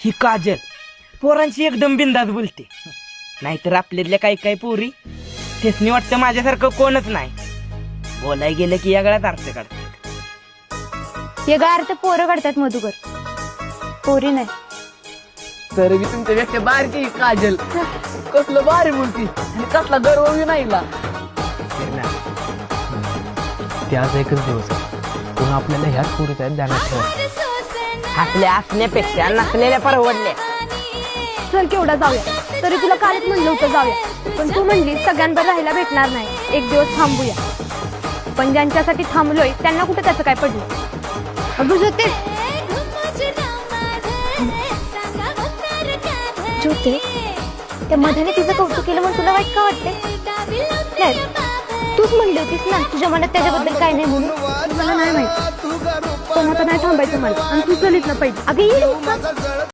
ही काजल पोरांची एकदम बिंदास बोलते, नाहीतर आपल्यातल्या काही काही पोरी तेच वाटतं माझ्यासारखं कोणच नाही. बोलाय गेलं की या गळ्यात अर्थ काढतात. हे गार ते पोरं काढतात मधुकर, पोरी नाही. तर मी तुमच्यापेक्षा बारकी काजल कसलं भारी बोलती आणि कसला गर्व विनाईला. ते आज एकच दिवस आहे, पुन्हा आपल्याला ह्याच पोरीच्या ध्यानात ठेवा. आपल्या असण्यापेक्षा नसलेल्या परवडल्या. चल केवढा जाऊया, तरी तुला कालच म्हणलं होतं जाऊया, पण तू म्हणली सगळ्यांवर राहायला भेटणार नाही, एक दिवस थांबूया. पण ज्यांच्यासाठी थांबलोय त्यांना कुठे त्याचं काय पडलं. अगं ज्योते, ज्योते, त्या मधाने तिचं कौतुक केलं म्हणून तुला वाईट का वाटते? नाही, तूच म्हणली होतीस ना तुझ्या मनात त्याच्याबद्दल काय नाही म्हणून. मला नाही माहिती, पण आता नाही थांबायचं मला, आणि तू चलीत ना पाहिजे. अगं ये.